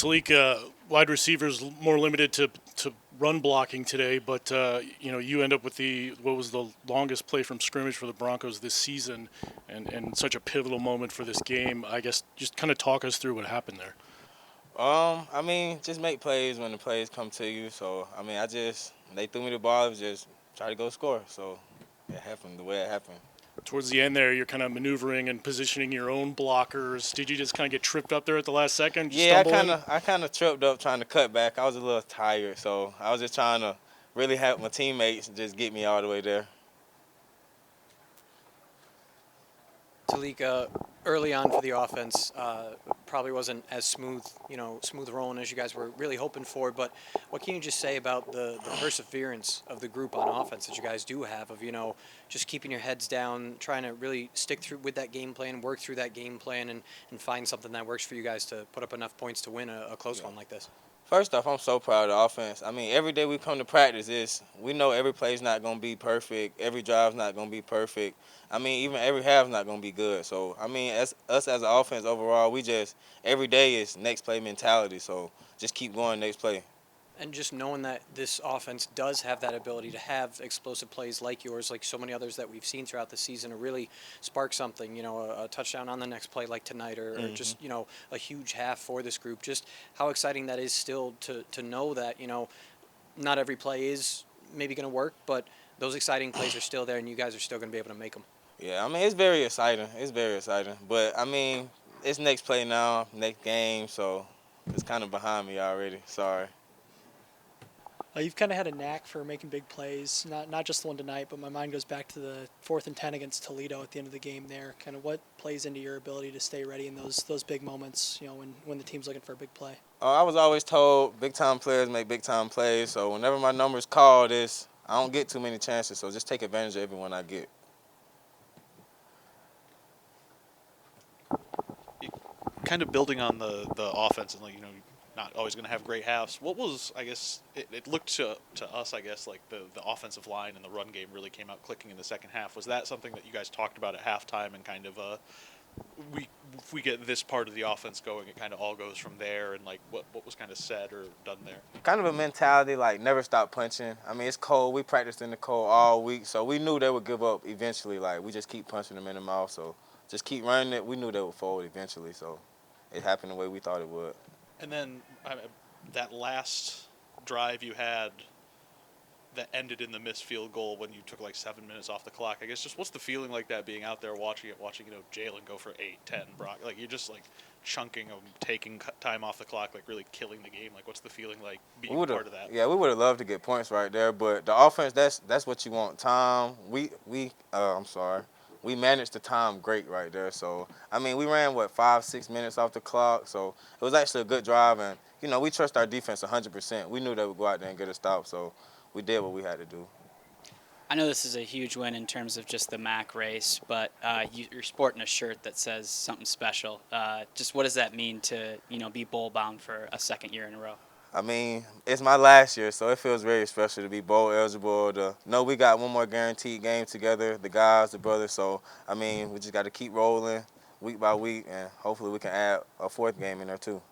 Tailique, wide receivers more limited to run blocking today, but you end up with what was the longest play from scrimmage for the Broncos this season, and such a pivotal moment for this game. I guess just kind of talk us through what happened there. Just make plays when the plays come to you. So, they threw me the ball, it was just try to go score. So, it happened the way it happened. Towards the end there, you're kind of maneuvering and positioning your own blockers. Did you just kind of get tripped up there at the last second? Yeah, I kind of tripped up trying to cut back. I was a little tired, so I was just trying to really help my teammates just get me all the way there. Tailique, early on for the offense, probably wasn't as smooth rolling as you guys were really hoping for. But what can you just say about the perseverance of the group on offense that you guys do have of, just keeping your heads down, trying to really stick through with that game plan, work through that game plan, and find something that works for you guys to put up enough points to win a close one like this? First off, I'm so proud of the offense. Every day we come to practice, we know every play's not going to be perfect. Every drive's not going to be perfect. Even every half's not going to be good. So, as us as an offense overall, every day is next play mentality. So, just keep going next play. And just knowing that this offense does have that ability to have explosive plays like yours, like so many others that we've seen throughout the season, to really spark something, a touchdown on the next play like tonight, or just, a huge half for this group. Just how exciting that is still to know that, not every play is maybe going to work, but those exciting plays are still there and you guys are still going to be able to make them. Yeah, it's very exciting. It's very exciting. But, it's next play now, next game, so it's kind of behind me already. Sorry. You've kind of had a knack for making big plays, not just the one tonight, but my mind goes back to the 4th and 10 against Toledo at the end of the game there. Kind of what plays into your ability to stay ready in those big moments, when the team's looking for a big play? I was always told big-time players make big-time plays, so whenever my number's called, I don't get too many chances, so just take advantage of every one I get. Kind of building on the offense and, not always going to have great halves. What was, I guess, it looked to us, I guess, like the offensive line and the run game really came out clicking in the second half. Was that something that you guys talked about at halftime and kind of, if we get this part of the offense going, it kind of all goes from there, and like what was kind of said or done there? Kind of a mentality like never stop punching. It's cold. We practiced in the cold all week, so we knew they would give up eventually. Like, we just keep punching them in the mouth, so just keep running it. We knew they would fold eventually, so it happened the way we thought it would. And then that last drive you had that ended in the missed field goal when you took like 7 minutes off the clock. I guess just what's the feeling like that, being out there watching Jalen go for 8, 10, Brock? Like, you're just like chunking them, taking time off the clock, like really killing the game. Like, what's the feeling like being part of that? Yeah, we would have loved to get points right there, but the offense, that's what you want. Time, we managed the time great right there. So, we ran, 5-6 minutes off the clock. So, it was actually a good drive. And, we trust our defense 100%. We knew they would go out there and get a stop. So, we did what we had to do. I know this is a huge win in terms of just the MAC race, but you're sporting a shirt that says something special. Just what does that mean to, be bowl bound for a second year in a row? It's my last year, so it feels very special to be bowl eligible. To know we got one more guaranteed game together, the guys, the brothers. So, we just got to keep rolling week by week, and hopefully we can add a 4th game in there too.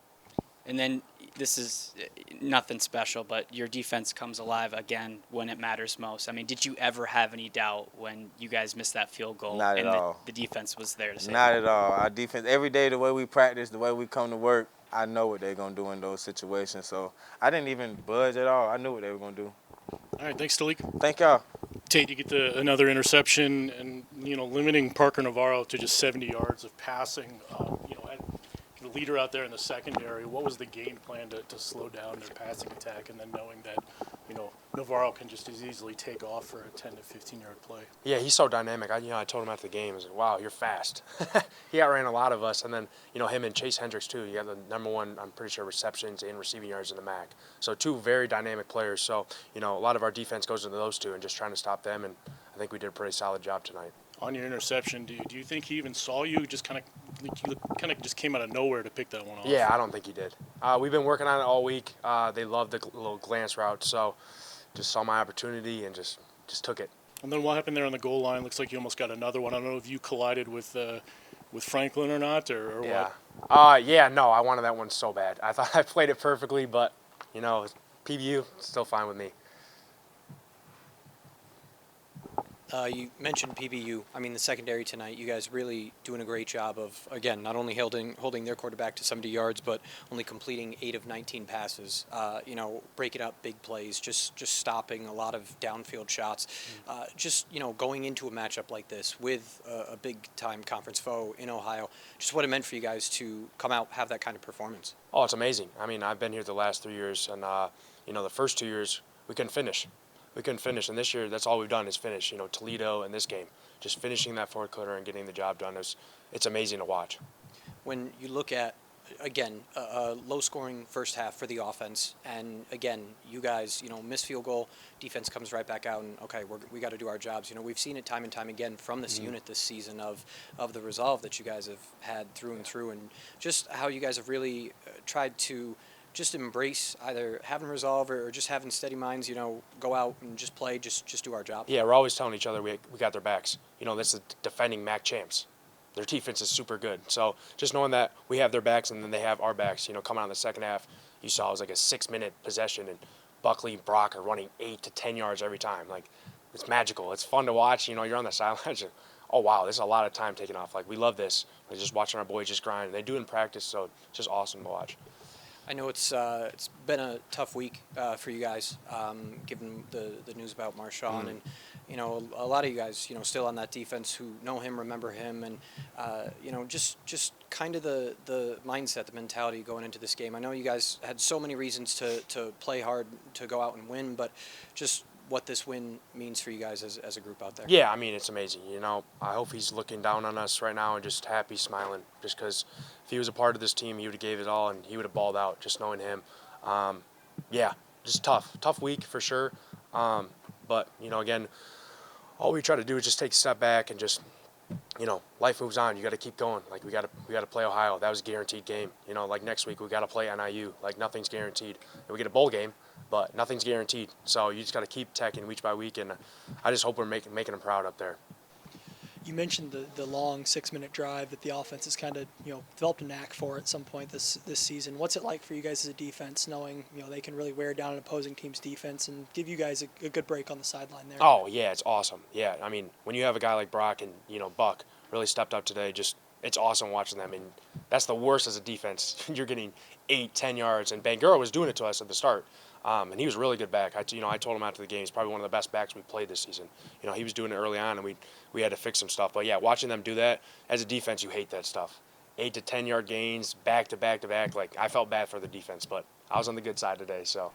And then this is nothing special, but your defense comes alive again when it matters most. Did you ever have any doubt when you guys missed that field goal? Not at all. The defense was there to save? Not at all. Our defense, every day, the way we practice, the way we come to work, I know what they're going to do in those situations. So I didn't even budge at all. I knew what they were going to do. All right, thanks, Tailique. Thank y'all. Tate, you get another interception, and limiting Parker Navarro to just 70 yards of passing. The leader out there in the secondary. What was the game plan to slow down their passing attack, and then knowing that Navarro can just as easily take off for a 10 to 15-yard play? Yeah, he's so dynamic. I told him after the game, I was like, wow, you're fast. He outran a lot of us, and then him and Chase Hendricks too. You have the #1, I'm pretty sure, receptions and receiving yards in the MAC. So 2 very dynamic players. So a lot of our defense goes into those 2 and just trying to stop them, and I think we did a pretty solid job tonight. On your interception, do you think he even saw you? Just kind of just came out of nowhere to pick that one off. Yeah, I don't think he did. We've been working on it all week. They love the little glance route, so just saw my opportunity and just took it. And then what happened there on the goal line? Looks like you almost got another one. I don't know if you collided with Franklin or not, or yeah. what. Yeah, no, I wanted that one so bad. I thought I played it perfectly, but, PBU, still fine with me. You mentioned PBU. I mean, the secondary tonight, you guys really doing a great job of, again, not only holding their quarterback to 70 yards, but only completing 8 of 19 passes. Breaking up big plays, just stopping a lot of downfield shots. Going into a matchup like this with a big-time conference foe in Ohio, just what it meant for you guys to come out, have that kind of performance. Oh, it's amazing. I mean, I've been here the last 3 years, and, the first 2 years, we couldn't finish. And this year, that's all we've done is finish. Toledo and this game, just finishing that fourth quarter and getting the job done it's amazing to watch. When you look at, again, a low-scoring first half for the offense, and again, you guys, miss field goal, defense comes right back out, and okay, we got to do our jobs. We've seen it time and time again from this unit this season of the resolve that you guys have had through and through, and just how you guys have really tried to just embrace either having resolve or just having steady minds, go out and just play, just do our job. Yeah, we're always telling each other we got their backs. That's the defending MAC champs. Their defense is super good. So just knowing that we have their backs and then they have our backs, coming out in the second half, you saw it was like a 6-minute possession, and Buckley and Brock are running 8 to 10 yards every time. Like, it's magical. It's fun to watch. You're on the sidelines. Oh, wow, there's a lot of time taken off. Like, we love this. We're just watching our boys just grind. They do it in practice, so it's just awesome to watch. I know it's been a tough week for you guys, given the news about Marshawn, and a lot of you guys, still on that defense who know him, remember him, and just kind of the mindset, the mentality going into this game. I know you guys had so many reasons to play hard, to go out and win, but just what this win means for you guys as a group out there. Yeah, I mean, it's amazing. I hope he's looking down on us right now and just happy, smiling, just because if he was a part of this team, he would have gave it all and he would have balled out, just knowing him. Yeah, just tough week for sure. But, again, all we try to do is just take a step back and just, life moves on. You got to keep going. Like, we got to play Ohio. That was a guaranteed game. Like next week we got to play NIU. Like, nothing's guaranteed. And we get a bowl game, but nothing's guaranteed. So you just got to keep teching week by week, and I just hope we're making them proud up there. You mentioned the long 6-minute drive that the offense has kind of developed a knack for at some point this season. What's it like for you guys as a defense, knowing they can really wear down an opposing team's defense and give you guys a good break on the sideline there? Oh yeah, it's awesome. Yeah, I mean, when you have a guy like Brock and Buck really stepped up today, it's awesome watching them. And that's the worst as a defense. You're getting 8-10 yards, and Bangura was doing it to us at the start. And he was a really good back. I told him after the game he's probably one of the best backs we played this season. He was doing it early on, and we had to fix some stuff. But yeah, watching them do that as a defense, you hate that stuff. 8 to 10 yard gains, back to back to back. Like, I felt bad for the defense, but I was on the good side today. So.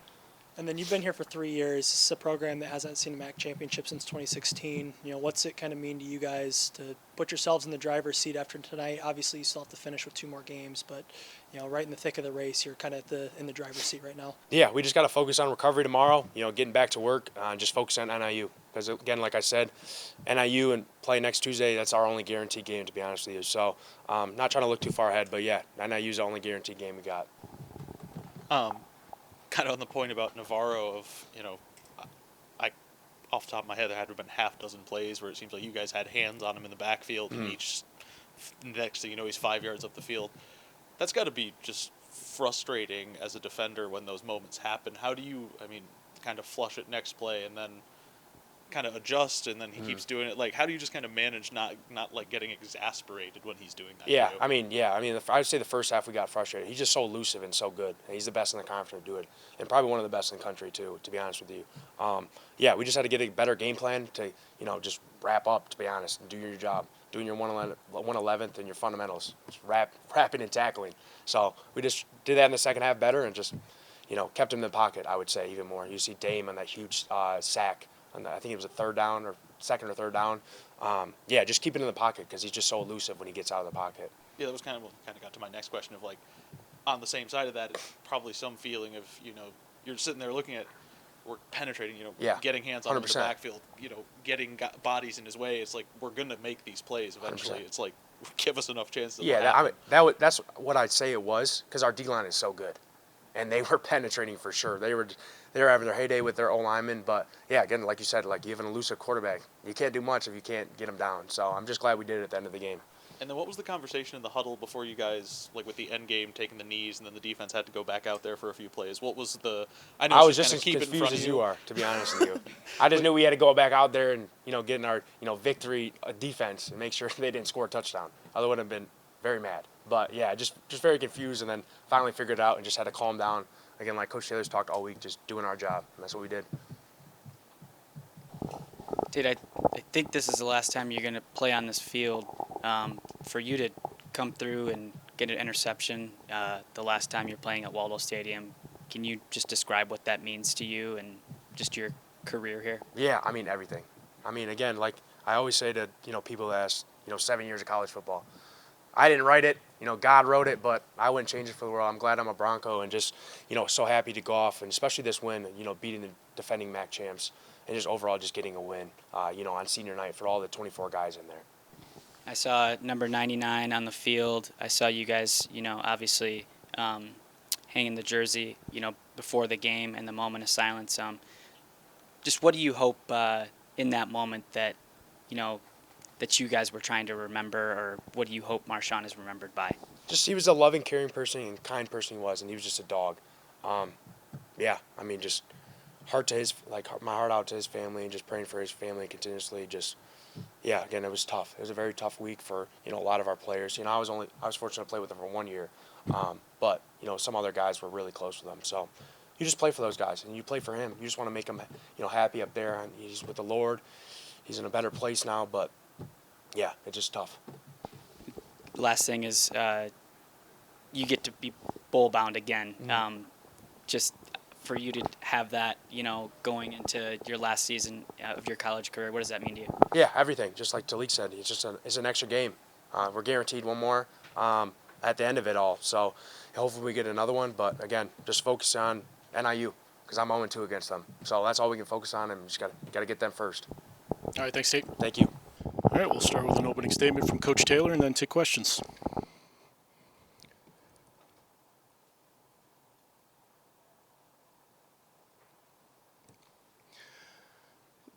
And then you've been here for 3 years. This is a program that hasn't seen a MAC championship since 2016. What's it kind of mean to you guys to put yourselves in the driver's seat after tonight? Obviously, you still have to finish with 2 more games, but right in the thick of the race, you're kind of in the driver's seat right now. Yeah, we just got to focus on recovery tomorrow. Getting back to work, just focus on NIU. Because again, like I said, NIU and play next Tuesday. That's our only guaranteed game, to be honest with you. So, not trying to look too far ahead, but yeah, NIU's the only guaranteed game we got. Kind of on the point about Navarro of, I off the top of my head, there had to have been half dozen plays where it seems like you guys had hands on him in the backfield, and each next thing you know, he's 5 yards up the field. That's got to be just frustrating as a defender when those moments happen. How do you, kind of flush it next play and then kind of adjust, and then he keeps doing it? Like, how do you just kind of manage not like getting exasperated when he's doing that? Yeah, I would say the first half we got frustrated. He's just so elusive and so good. And he's the best in the conference to do it, and probably one of the best in the country too, to be honest with you. Yeah, we just had to get a better game plan to just wrap up, to be honest, and do your job, doing your 111th and your fundamentals, just wrapping and tackling. So we just did that in the second half better, and just kept him in the pocket, I would say, even more. You see Dame on that huge sack. And I think it was second or third down. Yeah, just keep it in the pocket because he's just so elusive when he gets out of the pocket. Yeah, that was kind of what got to my next question of, like, on the same side of that, it's probably some feeling of, you're sitting there looking at, we're penetrating, getting hands on him in the backfield, getting bodies in his way. It's like, we're going to make these plays eventually. 100%. It's like, give us enough chances. Yeah, that's what I'd say it was, because our D-line is so good. And they were penetrating for sure. They were having their heyday with their O-linemen. But, yeah, again, like you said, like, you have an elusive quarterback. You can't do much if you can't get him down. So I'm just glad we did it at the end of the game. And then what was the conversation in the huddle before you guys, like with the end game, taking the knees, and then the defense had to go back out there for a few plays? What was the? I know I it's was just kinda as keep it in confused front of as you are, to be honest with you. I just knew we had to go back out there and get in our victory defense and make sure they didn't score a touchdown. I would have been very mad. But yeah, just very confused, and then finally figured it out and just had to calm down. Again, like Coach Taylor's talked all week, just doing our job, and that's what we did. Tate, I think this is the last time you're going to play on this field. For you to come through and get an interception the last time you're playing at Waldo Stadium, can you just describe what that means to you and just your career here? Yeah, I mean everything. I mean, again, like I always say to people that ask 7 years of college football, I didn't write it. God wrote it, but I wouldn't change it for the world. I'm glad I'm a Bronco and just so happy to go off, and especially this win, beating the defending MAC champs, and just overall just getting a win, on senior night for all the 24 guys in there. I saw number 99 on the field. I saw you guys, obviously hanging the jersey, before the game and the moment of silence. Just what do you hope in that moment that, that you guys were trying to remember, or what do you hope Marshawn is remembered by? Just he was a loving, caring person and kind person he was, and he was just a dog. Yeah, I mean, just my heart out to his family, and just praying for his family continuously. Just, yeah, again, it was tough. It was a very tough week for a lot of our players. I was fortunate to play with him for 1 year, but some other guys were really close with him. So you just play for those guys, and you play for him. You just want to make him happy up there, and he's with the Lord. He's in a better place now, but yeah, it's just tough. Last thing is you get to be bowl bound again. Just for you to have that, going into your last season of your college career, what does that mean to you? Yeah, everything. Just like Tailique said, it's an extra game. We're guaranteed one more at the end of it all. So hopefully we get another one. But again, just focus on NIU because I'm 0-2 against them. So that's all we can focus on, and we just got to get them first. All right, thanks, Tate. Thank you. All right, we'll start with an opening statement from Coach Taylor and then take questions.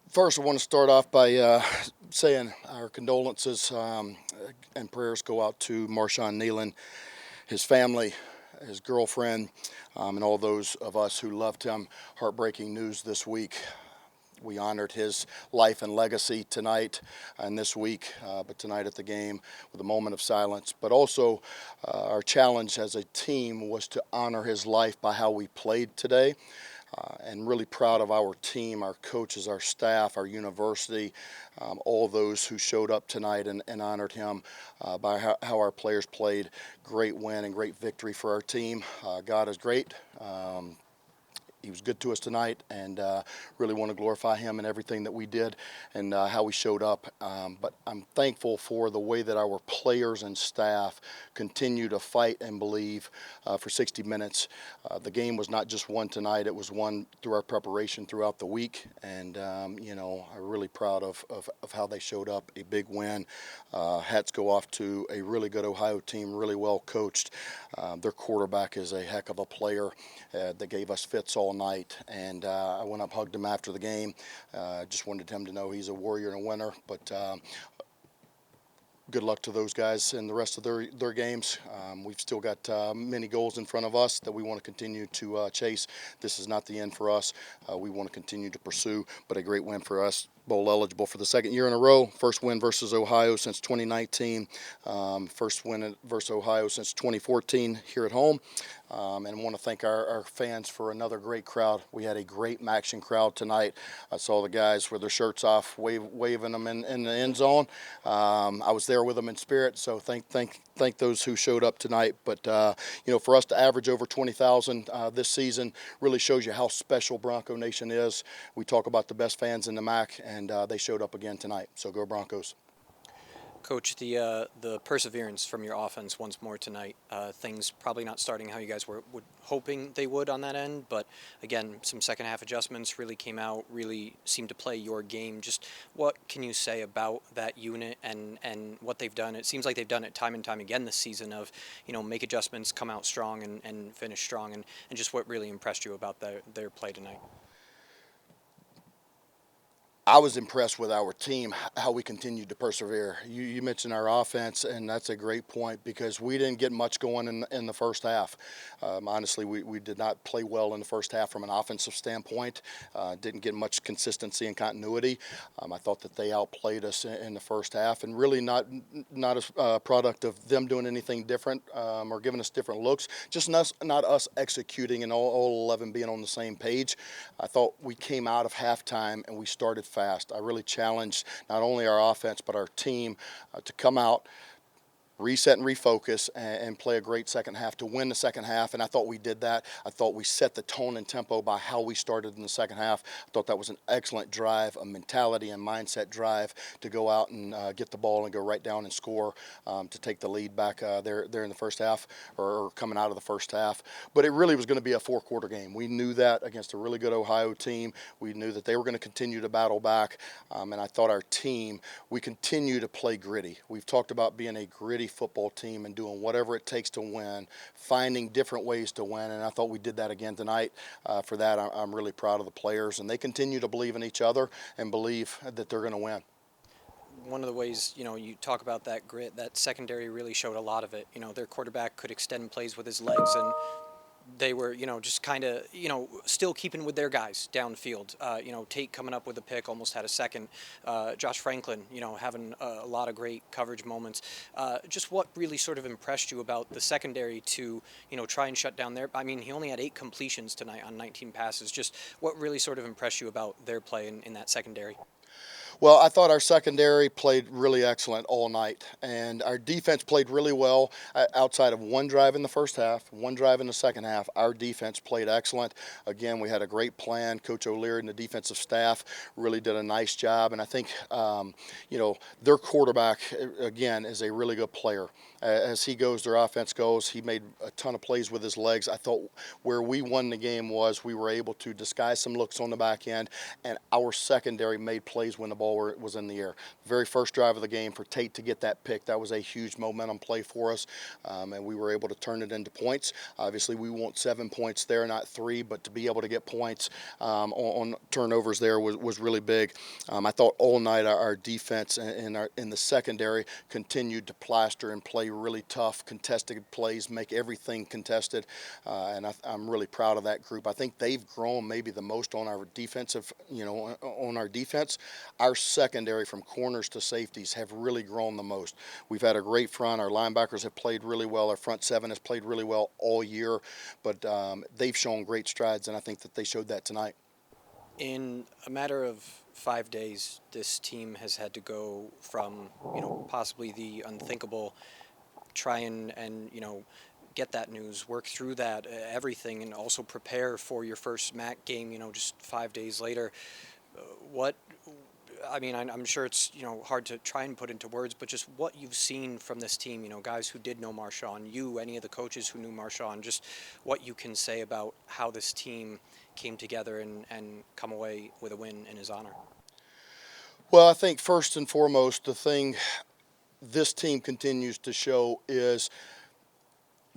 First, I want to start off by saying our condolences and prayers go out to Marshawn Nealon, his family, his girlfriend, and all those of us who loved him. Heartbreaking news this week. We honored his life and legacy tonight and this week, but tonight at the game with a moment of silence. But also, our challenge as a team was to honor his life by how we played today. And really proud of our team, our coaches, our staff, our university, all those who showed up tonight and honored him by how our players played. Great win and great victory for our team. God is great. He was good to us tonight, and really want to glorify him in everything that we did and how we showed up. But I'm thankful for the way that our players and staff continue to fight and believe for 60 minutes. The game was not just won tonight, it was won through our preparation throughout the week, and I'm really proud of how they showed up. A big win. Hats go off to a really good Ohio team, really well coached. Their quarterback is a heck of a player that gave us fits all night, and I went up, hugged him after the game. Just wanted him to know he's a warrior and a winner, but good luck to those guys in the rest of their games. We've still got many goals in front of us that we want to continue to chase. This is not the end for us. We want to continue to pursue, but a great win for us. Bowl eligible for the second year in a row. First win versus Ohio since 2019. First win versus Ohio since 2014 here at home. And want to thank our fans for another great crowd. We had a great Maction crowd tonight. I saw the guys with their shirts off, waving them in the end zone. I was there with them in spirit, so thank those who showed up tonight. But for us to average over 20,000 this season really shows you how special Bronco Nation is. We talk about the best fans in the MAC, and they showed up again tonight. So go Broncos. Coach, the perseverance from your offense once more tonight. Things probably not starting how you guys were hoping they would on that end, but again, some second half adjustments really came out, really seemed to play your game. Just what can you say about that unit and what they've done? It seems like they've done it time and time again this season of, make adjustments, come out strong and finish strong, and just what really impressed you about their play tonight. I was impressed with our team, how we continued to persevere. You mentioned our offense, and that's a great point because we didn't get much going in the first half. Honestly, we did not play well in the first half from an offensive standpoint. Didn't get much consistency and continuity. I thought that they outplayed us in the first half, and really not a product of them doing anything different or giving us different looks. Just not us executing and all 11 being on the same page. I thought we came out of halftime and we started fast. I really challenged not only our offense but our team to come out, reset and refocus, and play a great second half to win the second half, and I thought we did that. I thought we set the tone and tempo by how we started in the second half. I thought that was an excellent drive, a mentality and mindset drive to go out and get the ball and go right down and score to take the lead back there in the first half or coming out of the first half. But it really was going to be a four-quarter game. We knew that against a really good Ohio team. We knew that they were going to continue to battle back, and I thought our team, we continue to play gritty. We've talked about being a gritty football team and doing whatever it takes to win, finding different ways to win, and I thought we did that again tonight. For that, I'm really proud of the players, and they continue to believe in each other and believe that they're going to win. One of the ways, you talk about that grit, that secondary really showed a lot of it. Their quarterback could extend plays with his legs, and they were, just kind of, still keeping with their guys downfield. Tate coming up with a pick, almost had a second. Josh Franklin, having a lot of great coverage moments. Just what really sort of impressed you about the secondary to, try and shut down their, I mean, he only had 8 completions tonight on 19 passes. Just what really sort of impressed you about their play in that secondary? Well, I thought our secondary played really excellent all night, and our defense played really well outside of one drive in the first half, one drive in the second half. Our defense played excellent. Again, we had a great plan. Coach O'Leary and the defensive staff really did a nice job, and I think, their quarterback, again, is a really good player. As he goes, their offense goes. He made a ton of plays with his legs. I thought where we won the game was we were able to disguise some looks on the back end, and our secondary made plays when the ball was in the air. Very first drive of the game for Tate to get that pick, that was a huge momentum play for us, and we were able to turn it into points. Obviously, we want 7 points there, not 3, but to be able to get points on turnovers there was really big. I thought all night our defense in the secondary continued to plaster and play really tough, contested plays, make everything contested, and I'm really proud of that group. I think they've grown maybe the most on our defensive, on our defense. Our secondary from corners to safeties have really grown the most. We've had a great front. Our linebackers have played really well. Our front seven has played really well all year, but they've shown great strides, and I think that they showed that tonight. In a matter of 5 days, this team has had to go from, possibly the unthinkable, try and get that news, work through that, everything, and also prepare for your first MAC game, just 5 days later. I'm sure it's, hard to try and put into words, but just what you've seen from this team, guys who did know Marshawn, any of the coaches who knew Marshawn, just what you can say about how this team came together and come away with a win in his honor. Well, I think first and foremost, the thing this team continues to show is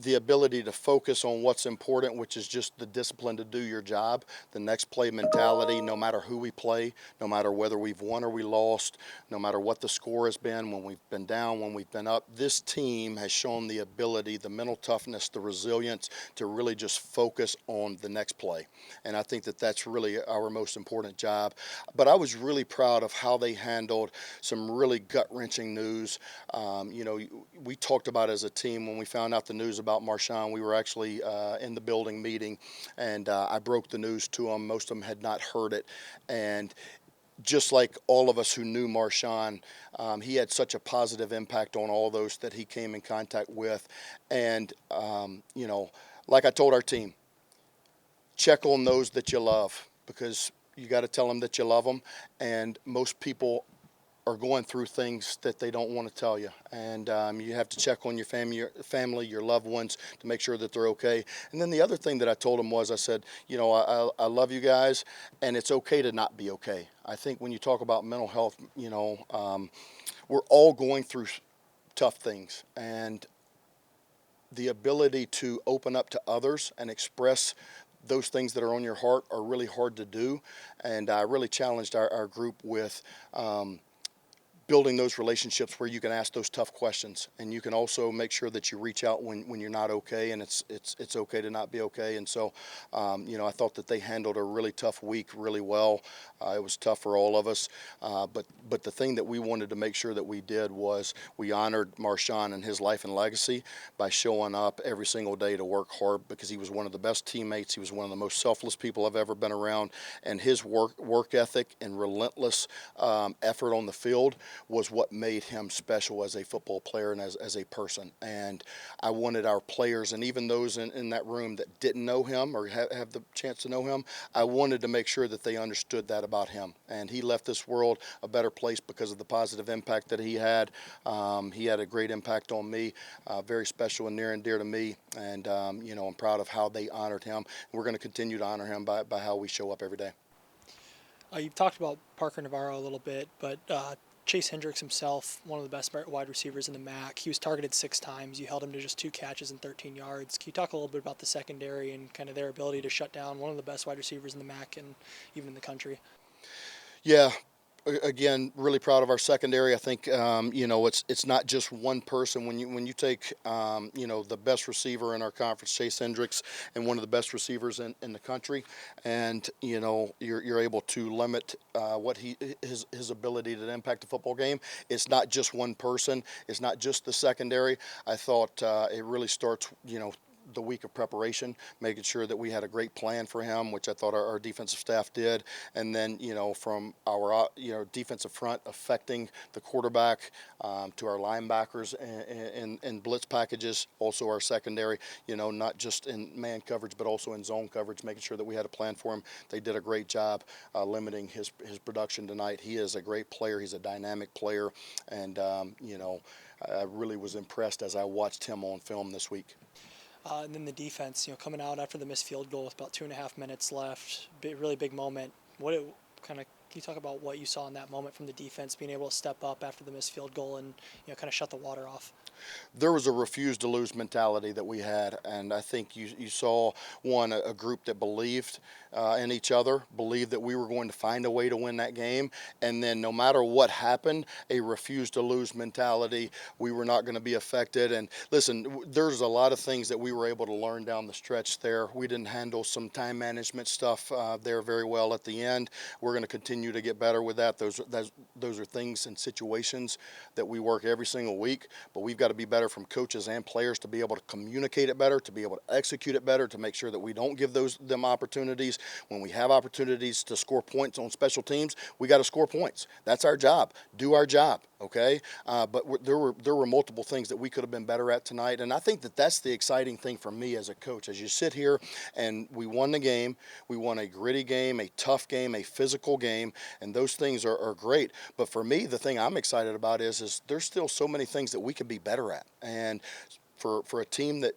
the ability to focus on what's important, which is just the discipline to do your job, the next play mentality, no matter who we play, no matter whether we've won or we lost, no matter what the score has been, when we've been down, when we've been up. This team has shown the ability, the mental toughness, the resilience to really just focus on the next play. And I think that that's really our most important job. But I was really proud of how they handled some really gut-wrenching news. We talked about as a team when we found out the news about Marshawn. We were actually in the building meeting, and I broke the news to them. Most of them had not heard it, and just like all of us who knew Marshawn, he had such a positive impact on all those that he came in contact with. And like I told our team, check on those that you love, because you got to tell them that you love them, and most people are going through things that they don't want to tell you, and you have to check on your family, your loved ones, to make sure that they're okay. And then the other thing that I told them was, I said, I love you guys, and it's okay to not be okay. I think when you talk about mental health, we're all going through tough things, and the ability to open up to others and express those things that are on your heart are really hard to do. And I really challenged our group with building those relationships where you can ask those tough questions, and you can also make sure that you reach out when you're not okay, and it's okay to not be okay. And so, I thought that they handled a really tough week really well. It was tough for all of us, but the thing that we wanted to make sure that we did was we honored Marshawn and his life and legacy by showing up every single day to work hard, because he was one of the best teammates. He was one of the most selfless people I've ever been around, and his work ethic and relentless effort on the field was what made him special as a football player and as a person. And I wanted our players, and even those in that room that didn't know him or have the chance to know him, I wanted to make sure that they understood that about him. And he left this world a better place because of the positive impact that he had. He had a great impact on me, very special and near and dear to me. And, I'm proud of how they honored him. We're going to continue to honor him by how we show up every day. You've talked about Parker Navarro a little bit, but Chase Hendricks himself, one of the best wide receivers in the MAC. He was targeted 6 times. You held him to just 2 catches and 13 yards. Can you talk a little bit about the secondary and kind of their ability to shut down one of the best wide receivers in the MAC and even in the country? Yeah. Again, really proud of our secondary. I think it's not just one person. When you take the best receiver in our conference, Chase Hendricks, and one of the best receivers in the country, and you're able to limit what his ability to impact the football game. It's not just one person. It's not just the secondary. I thought it really starts the week of preparation, making sure that we had a great plan for him, which I thought our defensive staff did. And then, from our, defensive front affecting the quarterback to our linebackers and blitz packages, also our secondary, not just in man coverage, but also in zone coverage, making sure that we had a plan for him. They did a great job limiting his production tonight. He is a great player. He's a dynamic player. And, I really was impressed as I watched him on film this week. And then the defense, coming out after the missed field goal with about 2.5 minutes left, really big moment. Can you talk about what you saw in that moment from the defense, being able to step up after the missed field goal and kind of shut the water off? There was a refuse to lose mentality that we had, and I think you saw a group that believed in each other, believed that we were going to find a way to win that game, and then no matter what happened, a refuse to lose mentality. We were not going to be affected. And listen, there's a lot of things that we were able to learn down the stretch there. We didn't handle some time management stuff there very well at the end. We're going to continue to get better with that. Those are things and situations that we work every single week, but we've got to be better from coaches and players to be able to communicate it better, to be able to execute it better, to make sure that we don't give them opportunities. When we have opportunities to score points on special teams, we got to score points. That's our job. Do our job, okay? But there were multiple things that we could have been better at tonight, and I think that's the exciting thing for me as a coach. As you sit here and we won the game, we won a gritty game, a tough game, a physical game, and those things are great. But for me, the thing I'm excited about is there's still so many things that we could be better at. And for a team that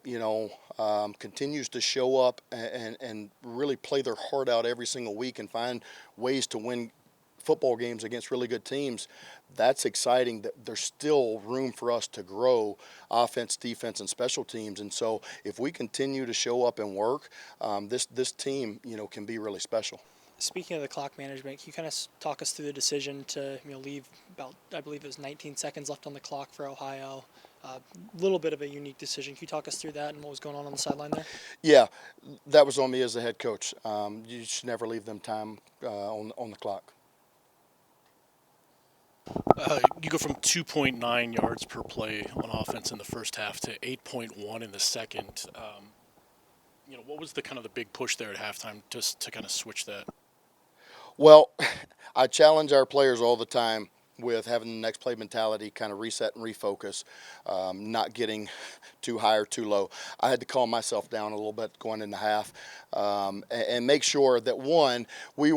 continues to show up and really play their heart out every single week and find ways to win football games against really good teams, that's exciting. That there's still room for us to grow offense, defense, and special teams. And so if we continue to show up and work, this team can be really special. Speaking of the clock management, can you kind of talk us through the decision to leave about, I believe it was 19 seconds left on the clock for Ohio? A little bit of a unique decision. Can you talk us through that and what was going on the sideline there? Yeah, that was on me as the head coach. You should never leave them time on the clock. You go from 2.9 yards per play on offense in the first half to 8.1 in the second. What was the big push there at halftime just to kind of switch that? Well, I challenge our players all the time with having the next play mentality, kind of reset and refocus, not getting too high or too low. I had to calm myself down a little bit going into half and make sure that, one, we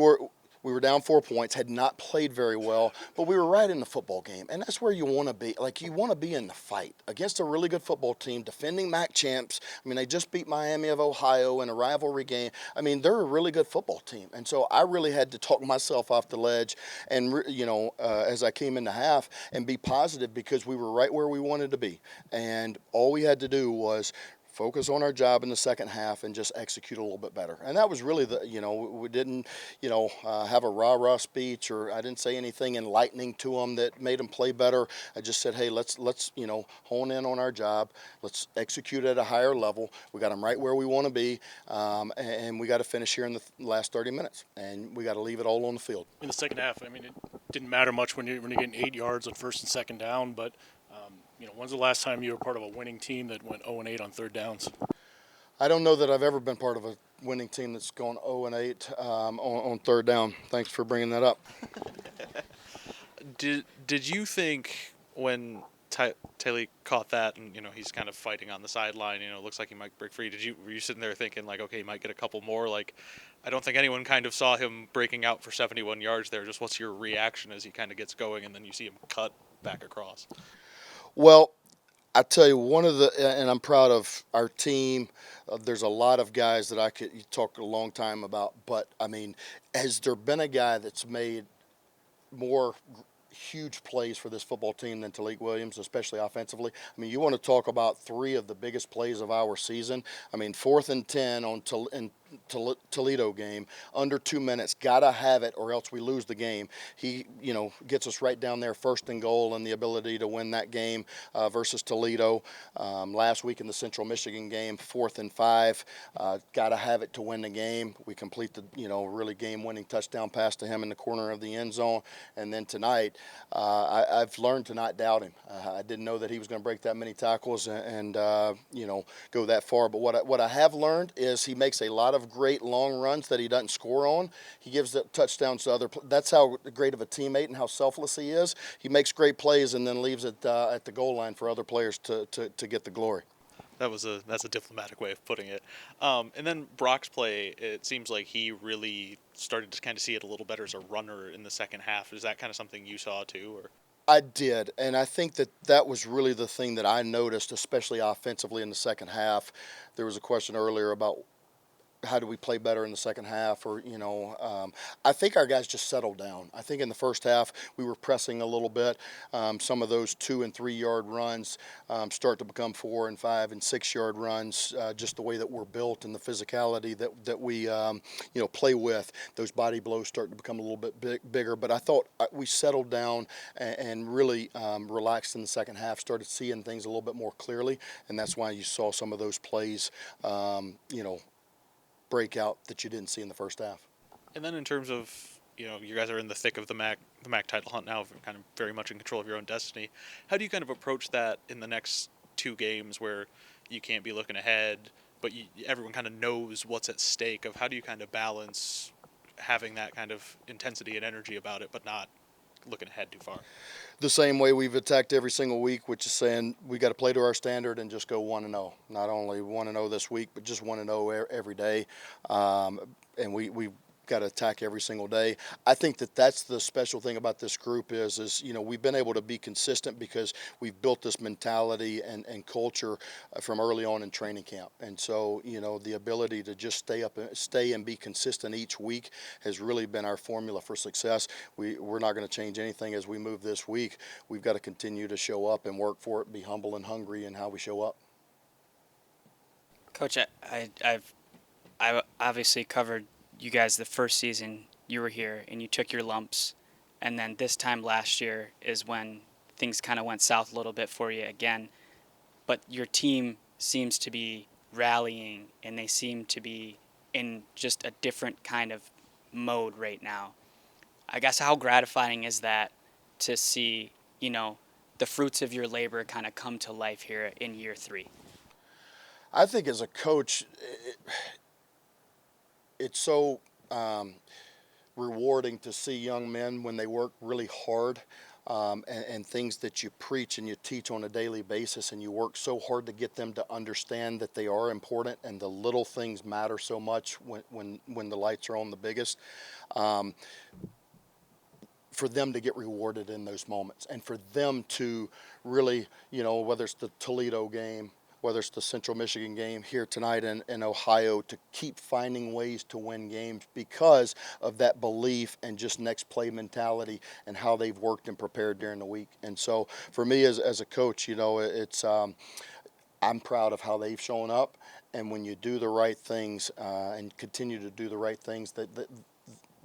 were down 4 points, had not played very well, but we were right in the football game. And that's where you want to be. Like, you want to be in the fight against a really good football team, defending MAC champs. I mean, they just beat Miami of Ohio in a rivalry game. I mean, they're a really good football team. And so I really had to talk myself off the ledge and, as I came into half and be positive because we were right where we wanted to be. And all we had to do was focus on our job in the second half and just execute a little bit better. And that was really we didn't, have a rah-rah speech, or I didn't say anything enlightening to them that made them play better. I just said, hey, let's hone in on our job. Let's execute at a higher level. We got them right where we want to be, and we got to finish here in the last 30 minutes. And we got to leave it all on the field. In the second half, I mean, it didn't matter much when you're getting 8 yards on first and second down, but when's the last time you were part of a winning team that went 0-8 on third downs? I don't know that I've ever been part of a winning team that's gone 0-8 on third down. Thanks for bringing that up. Did you think when Tailique caught that, and he's kind of fighting on the sideline, looks like he might break free? Were you sitting there thinking like, okay, he might get a couple more? Like, I don't think anyone kind of saw him breaking out for 71 yards there. Just what's your reaction as he kind of gets going, and then you see him cut back across? Well, I tell you, and I'm proud of our team. There's a lot of guys that I could talk a long time about, but I mean, has there been a guy that's made more huge plays for this football team than Tique Williams, especially offensively? I mean, you want to talk about 3 of the biggest plays of our season. I mean, 4th and 10 on Toledo game, under 2 minutes, gotta have it or else we lose the game. He gets us right down there, 1st and goal, and the ability to win that game versus Toledo. Last week in the Central Michigan game, 4th and 5, gotta have it to win the game. We complete the really game-winning touchdown pass to him in the corner of the end zone. And then tonight, I've learned to not doubt him. I didn't know that he was going to break that many tackles and go that far. But what I have learned is he makes a lot of great long runs that he doesn't score on. He gives the touchdowns to other. That's how great of a teammate and how selfless he is. He makes great plays and then leaves it at the goal line for other players to get the glory. That's a diplomatic way of putting it. And then Brock's play, it seems like he really started to kind of see it a little better as a runner in the second half. Is that kind of something you saw too, or? I did, and I think that was really the thing that I noticed, especially offensively in the second half. There was a question earlier about how do we play better in the second half, or I think our guys just settled down. I think in the first half we were pressing a little bit. Some of those 2 and 3 yard runs start to become 4 and 5 and 6 yard runs, just the way that we're built and the physicality that we play with. Those body blows start to become a little bit bigger, but I thought we settled down and really relaxed in the second half, started seeing things a little bit more clearly, and that's why you saw some of those plays breakout that you didn't see in the first half. And then in terms of, you guys are in the thick of the MAC title hunt now, kind of very much in control of your own destiny. How do you kind of approach that in the next 2 games where you can't be looking ahead, but everyone kind of knows what's at stake? Of how do you kind of balance having that kind of intensity and energy about it, but not looking ahead too far? The same way we've attacked every single week, which is saying we got to play to our standard and just go 1-0. Not only 1-0 this week, but just 1-0 every day. And we got to attack every single day. I think that's the special thing about this group is we've been able to be consistent because we've built this mentality and culture from early on in training camp. And so, the ability to just stay and be consistent each week has really been our formula for success. We're not going to change anything as we move this week. We've got to continue to show up and work for it, be humble and hungry in how we show up. Coach, I've obviously covered you guys the first season you were here and you took your lumps, and then this time last year is when things kind of went south a little bit for you again, but your team seems to be rallying and they seem to be in just a different kind of mode right now. I guess how gratifying is that to see the fruits of your labor kind of come to life here in year 3? I think as a coach, it's so rewarding to see young men when they work really hard and things that you preach and you teach on a daily basis, and you work so hard to get them to understand that they are important and the little things matter so much when the lights are on the biggest. For them to get rewarded in those moments, and for them to really, whether it's the Toledo game, whether it's the Central Michigan game here tonight in Ohio, to keep finding ways to win games because of that belief and just next play mentality and how they've worked and prepared during the week. And so for me as a coach, it's I'm proud of how they've shown up. And when you do the right things and continue to do the right things, that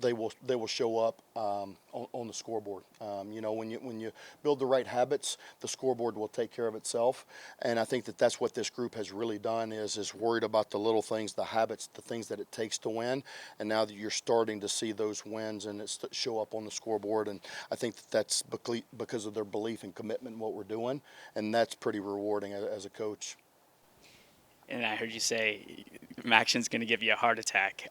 they will show up on the scoreboard. When you build the right habits, the scoreboard will take care of itself. And I think that's what this group has really done is worried about the little things, the habits, the things that it takes to win. And now that you're starting to see those wins and it show up on the scoreboard, and I think that's because of their belief and commitment in what we're doing, and that's pretty rewarding as a coach. And I heard you say Maction's going to give you a heart attack.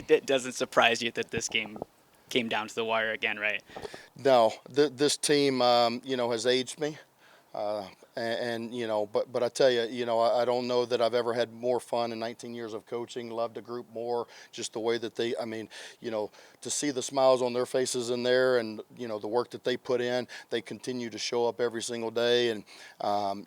It doesn't surprise you that this game came down to the wire again, right? No, this team, has aged me. But I tell you, I don't know that I've ever had more fun in 19 years of coaching. Loved the group more, just the way that to see the smiles on their faces in there, and the work that they put in. They continue to show up every single day, and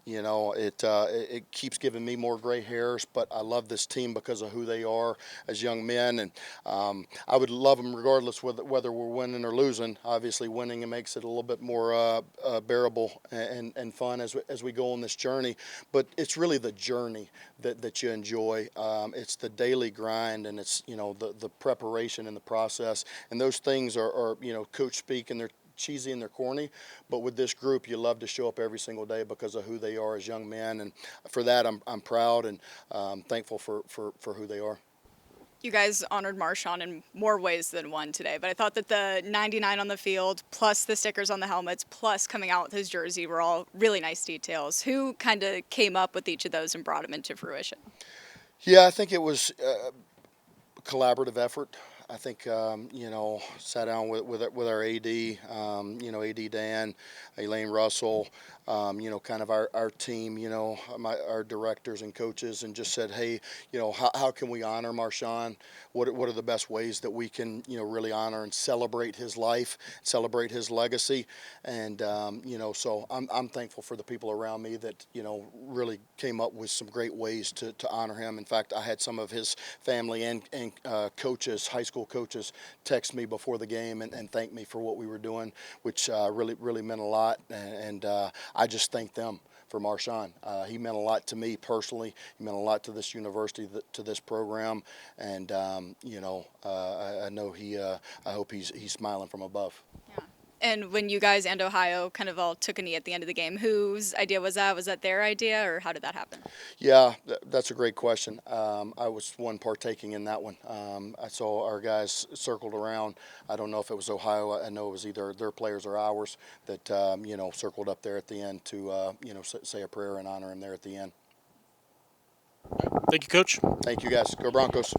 it keeps giving me more gray hairs. But I love this team because of who they are as young men, and I would love them regardless whether we're winning or losing. Obviously, winning makes it a little bit more bearable and fun as we go on this journey. But it's really the journey that you enjoy. It's the daily grind, and it's the preparation and the process. And those things are coach speak, and they're cheesy and they're corny. But with this group, you love to show up every single day because of who they are as young men. And for that, I'm proud and thankful for who they are. You guys honored Marshawn in more ways than one today, but I thought that the 99 on the field, plus the stickers on the helmets, plus coming out with his jersey were all really nice details. Who kind of came up with each of those and brought them into fruition? Yeah, I think it was a collaborative effort. I think, sat down with our AD, AD Dan, Elaine Russell, kind of our team, our directors and coaches, and just said, hey, how can we honor Marshawn? What are the best ways that we can, really honor and celebrate his life, celebrate his legacy? And, so I'm thankful for the people around me that, really came up with some great ways to honor him. In fact, I had some of his family and coaches, high school coaches, text me before the game and thank me for what we were doing, which really meant a lot. And I just thank them for Marshawn. He meant a lot to me personally. He meant a lot to this university, to this program, and I know I hope he's smiling from above. Yeah. And when you guys and Ohio kind of all took a knee at the end of the game, whose idea was that? Was that their idea, or how did that happen? Yeah, that's a great question. I was one partaking in that one. I saw our guys circled around. I don't know if it was Ohio. I know it was either their players or ours that, circled up there at the end to, say a prayer and honor him there at the end. Thank you, Coach. Thank you, guys. Go Broncos.